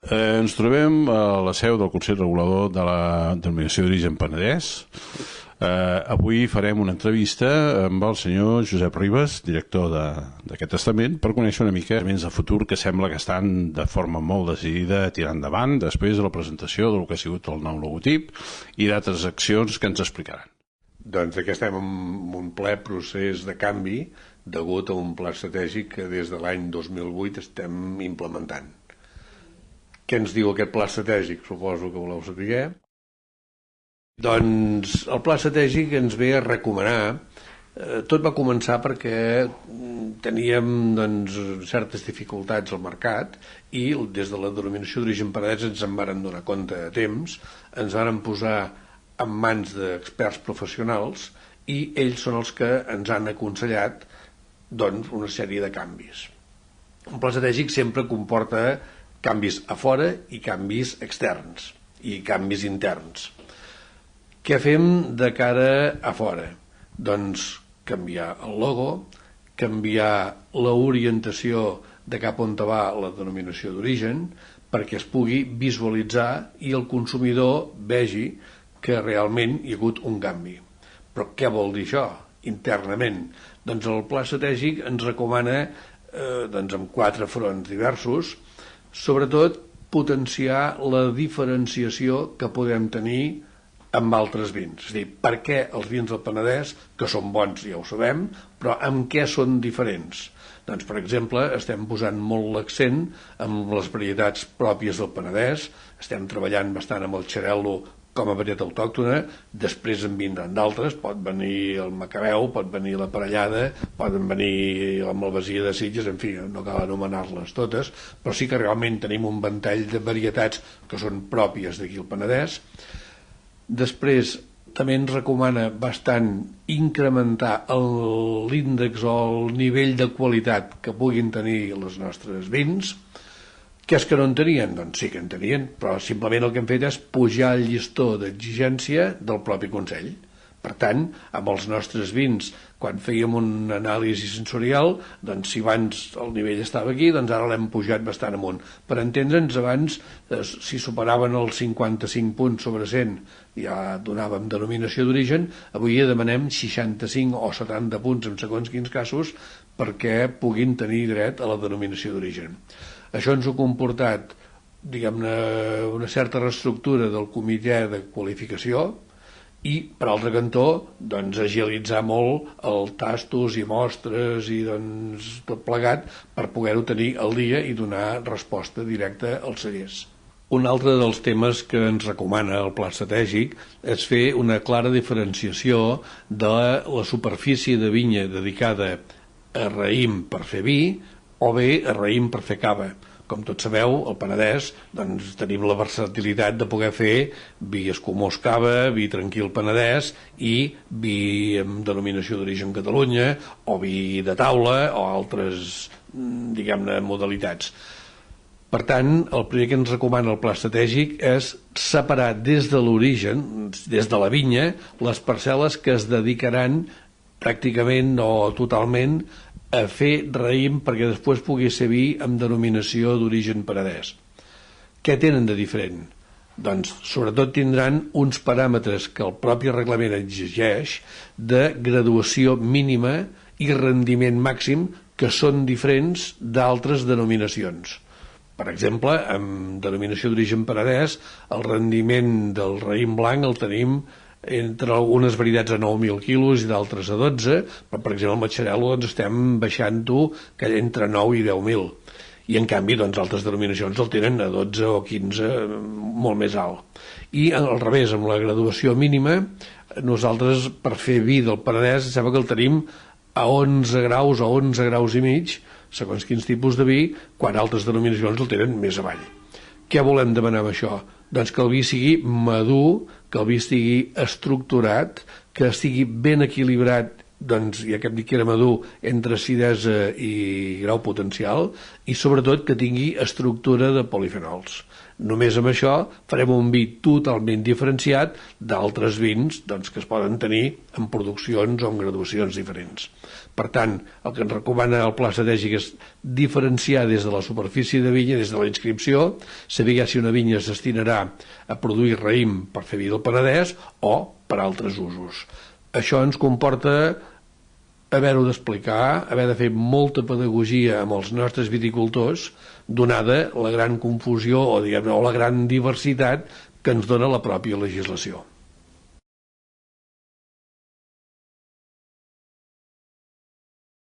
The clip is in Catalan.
Ens trobem a la seu del Consell Regulador de la Denominació d'Origen Penedès. Avui farem una entrevista amb el senyor Josep Ribas, director d'aquest estament, per conèixer una mica elements de futur que sembla que estan de forma molt decidida a tirar endavant després de la presentació del que ha sigut el nou logotip i d'altres accions que ens explicaran. Doncs que estem en un ple procés de canvi degut a un pla estratègic que des de l'any 2008 estem implementant. Què ens diu aquest pla estratègic? Suposo que voleu saber. Doncs el pla estratègic ens ve a recomanar. Tot va començar perquè teníem certes dificultats al mercat i des de la denominació d'origen penedès ens en varen donar compte a temps, ens varen posar en mans d'experts professionals i ells són els que ens han aconsellat una sèrie de canvis. Un pla estratègic sempre comporta canvis a fora i canvis externs i canvis interns. Què fem de cara a fora? Doncs canviar el logo, canviar l'orientació de cap on va la denominació d'origen perquè es pugui visualitzar i el consumidor vegi que realment hi ha hagut un canvi. Però què vol dir això internament? Doncs el pla estratègic ens recomana amb 4 fronts diversos, sobretot potenciar la diferenciació que podem tenir amb altres vins. És a dir, per què els vins del Penedès, que són bons ja ho sabem, però amb què són diferents? Doncs, per exemple, estem posant molt l'accent en les varietats pròpies del Penedès, estem treballant bastant amb el xarel·lo com a varietat autòctona, després en vindran d'altres, pot venir el macabeu, pot venir la parellada, poden venir la malvasia de Sitges, en fi, no cal anomenar-les totes, però sí que realment tenim un ventall de varietats que són pròpies d'aquí al Penedès. Després també ens recomana bastant incrementar l'índex o el nivell de qualitat que puguin tenir els nostres vins. Què és que no en tenien? Doncs sí que en tenien, però simplement el que hem fet és pujar el llistó d'exigència del propi Consell. Per tant, amb els nostres vins, quan fèiem una anàlisi sensorial, doncs si abans el nivell estava aquí, doncs ara l'hem pujat bastant amunt. Per entendre'ns, abans, si superaven els 55 punts sobre 100, ja donàvem denominació d'origen, avui ja demanem 65 o 70 punts en segons quins casos perquè puguin tenir dret a la denominació d'origen. Això ens ha comportat, diguem-ne, una certa reestructura del comitè de qualificació i, per altre cantó, agilitzar molt el tastos i mostres i tot plegat per poder-ho tenir al dia i donar resposta directa als cellers. Un altre dels temes que ens recomana el pla estratègic és fer una clara diferenciació de la superfície de vinya dedicada a raïm per fer vi o bé a raïm per fer cava. Com tots sabeu, al Penedès tenim la versatilitat de poder fer vi escumós cava, vi tranquil Penedès i vi amb denominació d'origen Catalunya o vi de taula o altres, diguem-ne, modalitats. Per tant, el primer que ens recomana el pla estratègic és separar des de l'origen, des de la vinya, les parcel·les que es dedicaran pràcticament o totalment a fer raïm perquè després pugui ser vi amb denominació d'origen penedès. Què tenen de diferent? Doncs sobretot tindran uns paràmetres que el propi reglament exigeix de graduació mínima i rendiment màxim que són diferents d'altres denominacions. Per exemple, amb denominació d'origen penedès, el rendiment del raïm blanc el tenim entre algunes varietats a 9.000 quilos i d'altres a 12, però per exemple el matxarel·lo estem baixant-ho entre 9 i 10.000 i en canvi altres denominacions el tenen a 12 o 15, molt més alt. I al revés, amb la graduació mínima, nosaltres per fer vi del Penedès sembla que el tenim a 11 graus o 11 graus i mig, segons quins tipus de vi, quan altres denominacions el tenen més avall. Què volem demanar amb això? Doncs que el vi sigui madur, que el vi estigui estructurat, que estigui ben equilibrat doncs hi ha aquest vi que era madur entre acidesa i grau potencial, i sobretot que tingui estructura de polifenols. Només amb això farem un vi totalment diferenciat d'altres vins doncs, que es poden tenir en produccions o en graduacions diferents. Per tant, el que ens recomana el pla estratègic és diferenciar des de la superfície de vinya, des de la inscripció, saber si una vinya es destinarà a produir raïm per fer vi del Penedès o per altres usos. Això ens comporta haver-ho d'explicar, haver de fer molta pedagogia amb els nostres viticultors, donada la gran confusió o la gran diversitat que ens dona la pròpia legislació.